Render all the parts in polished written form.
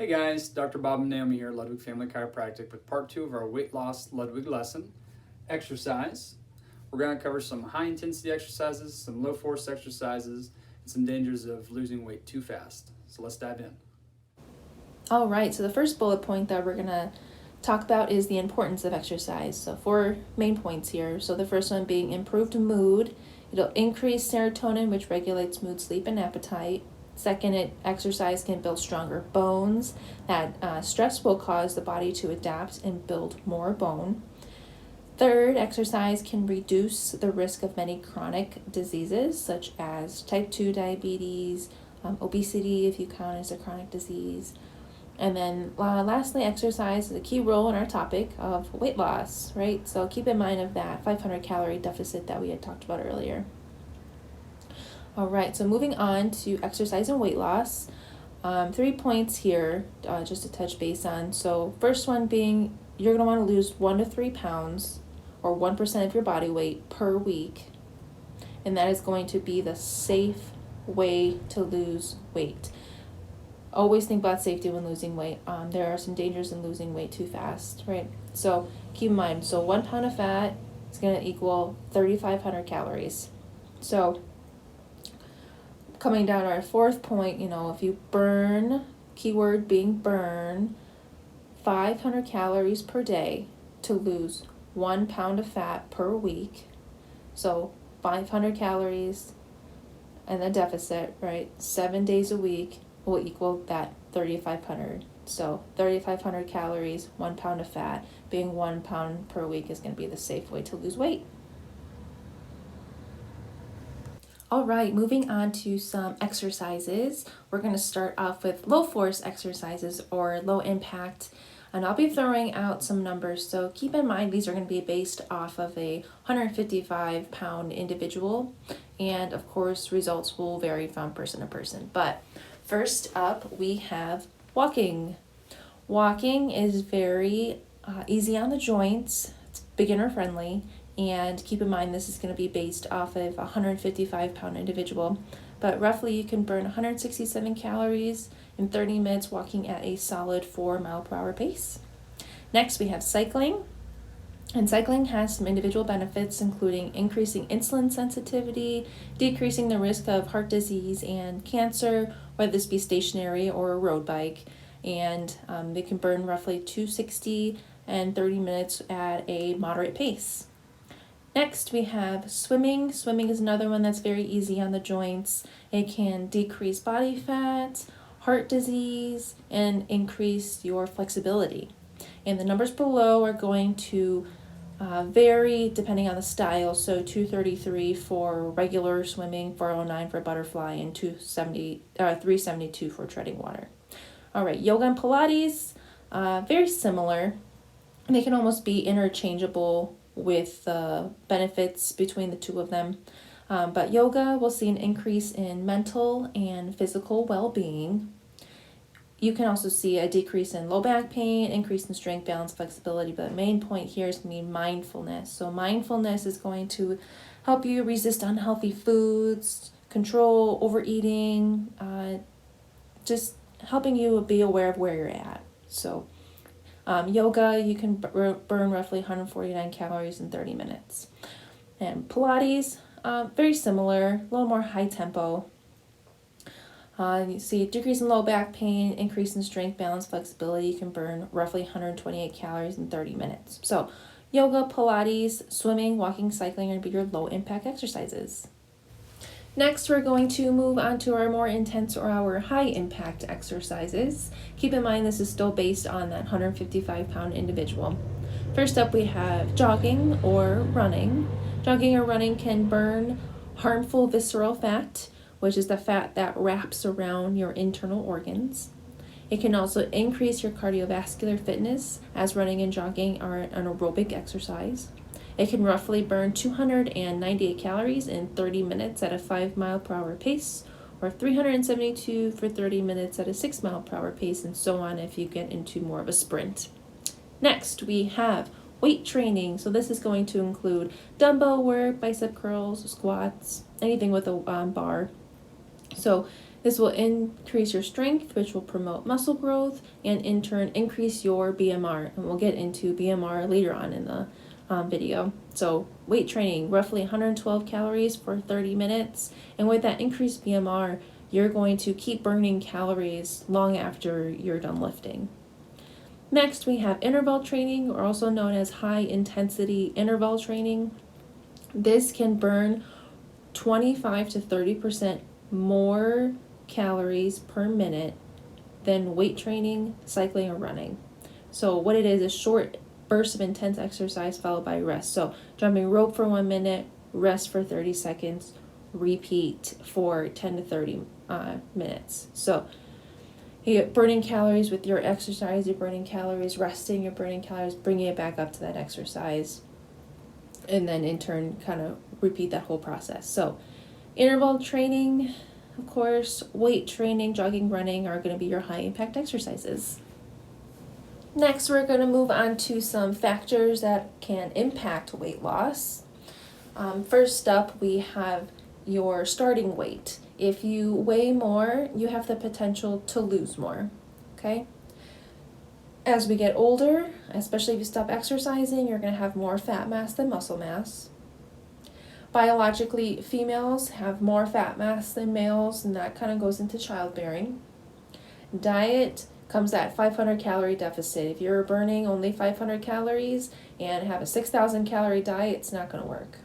Hey guys, Dr. Bob and Naomi here, Ludwig Family Chiropractic, with part 2 of our weight loss Ludwig lesson, exercise. We're going to cover some high intensity exercises, some low force exercises, and some dangers of losing weight too fast. So let's dive in. All right, so the first bullet point that we're going to talk about is the importance of exercise. So 4 main points here. So the first one being improved mood. It'll increase serotonin, which regulates mood, sleep, and appetite. Second, exercise can build stronger bones. That stress will cause the body to adapt and build more bone. Third, exercise can reduce the risk of many chronic diseases, such as type 2 diabetes, obesity, if you count as a chronic disease. And then lastly, exercise is a key role in our topic of weight loss, right? So keep in mind of that 500 calorie deficit that we had talked about earlier. All right, so moving on to exercise and weight loss. 3 points here just to touch base on. So first one being you're going to want to lose 1 to 3 pounds or 1% of your body weight per week. And that is going to be the safe way to lose weight. Always think about safety when losing weight. There are some dangers in losing weight too fast, right? So keep in mind, so 1 pound of fat is going to equal 3,500 calories. So coming down to our fourth point, if you burn, keyword being burn, 500 calories per day to lose 1 pound of fat per week. So 500 calories and the deficit, right? 7 days a week will equal that 3,500. So 3,500 calories, 1 pound of fat, being 1 pound per week is going to be the safe way to lose weight. All right, moving on to some exercises. We're going to start off with low force exercises or low impact. And I'll be throwing out some numbers. So keep in mind, these are going to be based off of a 155-pound individual. And of course, results will vary from person to person. But first up, we have walking. Walking is very easy on the joints. It's beginner friendly. And keep in mind, this is going to be based off of a 155-pound individual. But roughly, you can burn 167 calories in 30 minutes walking at a solid 4 mile per hour pace. Next, we have cycling. And cycling has some individual benefits, including increasing insulin sensitivity, decreasing the risk of heart disease and cancer, whether this be stationary or a road bike. And they can burn roughly 260 and 30 minutes at a moderate pace. Next, we have swimming. Swimming is another one that's very easy on the joints. It can decrease body fat, heart disease, and increase your flexibility. And the numbers below are going to vary depending on the style. So 233 for regular swimming, 409 for butterfly, and 372 for treading water. All right, yoga and Pilates, very similar. They can almost be interchangeable with the benefits between the two of them. But yoga will see an increase in mental and physical well-being. You can also see a decrease in low back pain, increase in strength, balance, flexibility, but the main point here is going to be mindfulness. So mindfulness is going to help you resist unhealthy foods, control overeating, just helping you be aware of where you're at. So yoga, you can burn roughly 149 calories in 30 minutes. And Pilates, very similar, a little more high tempo. You see a decrease in low back pain, increase in strength, balance, flexibility. You can burn roughly 128 calories in 30 minutes. So yoga, Pilates, swimming, walking, cycling are going to be your low impact exercises. Next, we're going to move on to our more intense or our high impact exercises. Keep in mind, this is still based on that 155-pound individual. First up, we have jogging or running. Jogging or running can burn harmful visceral fat, which is the fat that wraps around your internal organs. It can also increase your cardiovascular fitness, as running and jogging are an aerobic exercise. It can roughly burn 298 calories in 30 minutes at a 5 mile per hour pace, or 372 for 30 minutes at a 6 mile per hour pace, and so on if you get into more of a sprint. Next, we have weight training. So this is going to include dumbbell work, bicep curls, squats, anything with a bar. So This will increase your strength, which will promote muscle growth, and in turn increase your BMR. And we'll get into BMR later on in the video. So weight training, roughly 112 calories for 30 minutes. And with that increased BMR, you're going to keep burning calories long after you're done lifting. Next, we have interval training, or also known as high intensity interval training. This can burn 25 to 30% more calories per minute than weight training, cycling, or running. So what it is short bursts of intense exercise followed by rest. So jumping rope for 1 minute, rest for 30 seconds, repeat for 10 to 30 minutes. So you're burning calories with your exercise, you're burning calories resting, you're burning calories, bringing it back up to that exercise, and then in turn kind of repeat that whole process. So interval training, of course, weight training, jogging, running are going to be your high impact exercises. Next, we're going to move on to some factors that can impact weight loss. First up, we have your starting weight. If you weigh more, you have the potential to lose more, okay? As we get older, especially if you stop exercising, you're going to have more fat mass than muscle mass. Biologically, females have more fat mass than males, and that kind of goes into childbearing. Diet comes at 500 calorie deficit. If you're burning only 500 calories and have a 6,000 calorie diet, it's not going to work.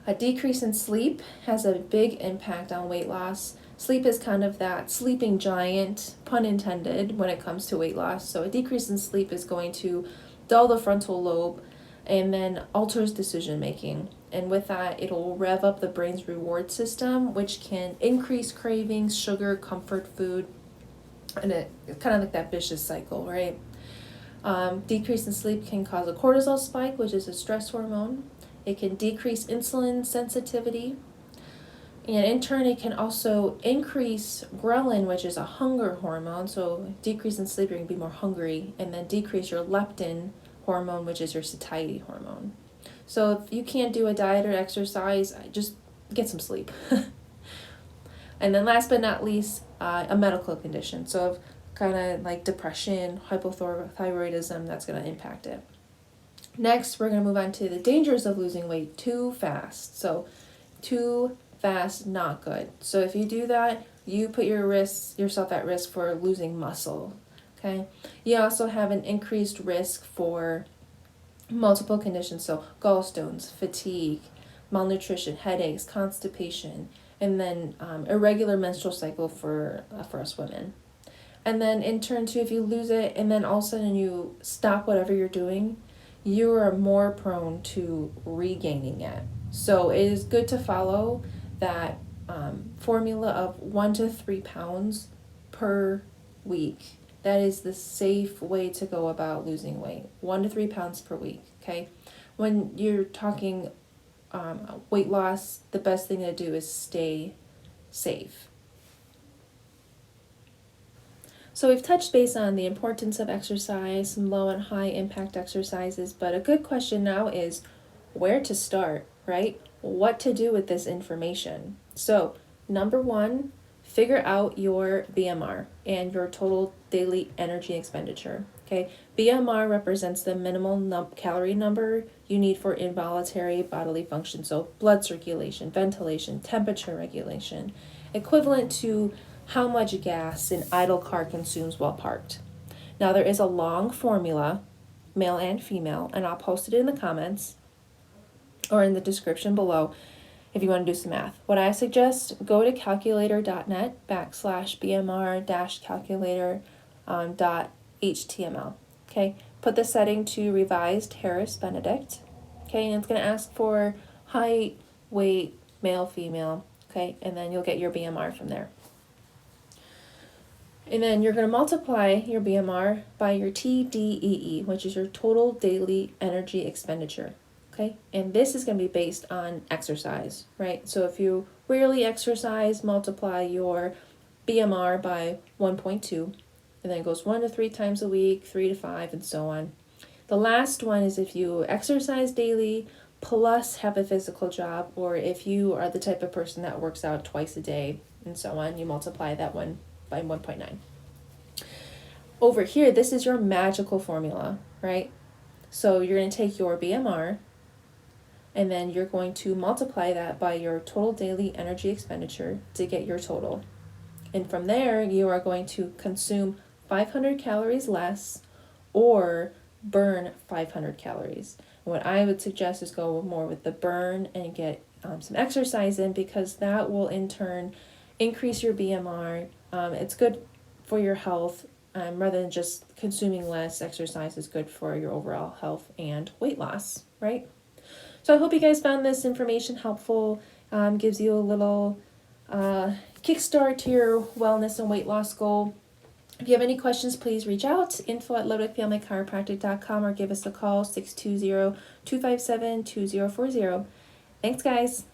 A decrease in sleep has a big impact on weight loss. Sleep is kind of that sleeping giant, pun intended, when it comes to weight loss. So a decrease in sleep is going to dull the frontal lobe and then alters decision making. And with that, it'll rev up the brain's reward system, which can increase cravings, sugar, comfort food, and it's kind of like that vicious cycle, right? Decrease in sleep can cause a cortisol spike, which is a stress hormone. It can decrease insulin sensitivity. And in turn, it can also increase ghrelin, which is a hunger hormone. So decrease in sleep, you're going to be more hungry. And then decrease your leptin hormone, which is your satiety hormone. So if you can't do a diet or exercise, just get some sleep. And then last but not least, a medical condition. So kind of like depression, hypothyroidism, that's going to impact it. Next, we're going to move on to the dangers of losing weight too fast. So too fast, not good. So if you do that, you put yourself at risk for losing muscle. Okay. You also have an increased risk for multiple conditions. So gallstones, fatigue, malnutrition, headaches, constipation, and then irregular menstrual cycle for us women. And then in turn too, if you lose it and then all of a sudden you stop whatever you're doing, you are more prone to regaining it. So it is good to follow that formula of 1 to 3 pounds per week. That is the safe way to go about losing weight. 1 to 3 pounds per week, okay? When you're talking weight loss, the best thing to do is stay safe. So we've touched base on the importance of exercise, some low and high impact exercises, but a good question now is where to start, right? What to do with this information. So number 1, figure out your BMR and your total daily energy expenditure, okay? BMR represents the minimal calorie number you need for involuntary bodily function, so blood circulation, ventilation, temperature regulation, equivalent to how much gas an idle car consumes while parked. Now there is a long formula, male and female, and I'll post it in the comments or in the description below if you want to do some math. What I suggest, go to calculator.net/BMR-calculator.html. Okay, put the setting to revised Harris Benedict. Okay, and it's going to ask for height, weight, male, female. Okay, and then you'll get your BMR from there. And then you're going to multiply your BMR by your TDEE, which is your total daily energy expenditure. Okay, and this is going to be based on exercise, right? So if you rarely exercise, multiply your BMR by 1.2, and then it goes 1 to 3 times a week, 3 to 5, and so on. The last one is if you exercise daily plus have a physical job, or if you are the type of person that works out twice a day, and so on. You multiply that one by 1.9. Over here, this is your magical formula, right? So you're going to take your BMR, and then you're going to multiply that by your total daily energy expenditure to get your total. And from there, you are going to consume 500 calories less or burn 500 calories. And what I would suggest is go more with the burn and get some exercise in, because that will in turn increase your BMR. It's good for your health, rather than just consuming less. Exercise is good for your overall health and weight loss, right? So I hope you guys found this information helpful. Gives you a little kickstart to your wellness and weight loss goal. If you have any questions, please reach out, info@ludwigfamilychiropractic.com, or give us a call, 620-257-2040. Thanks, guys.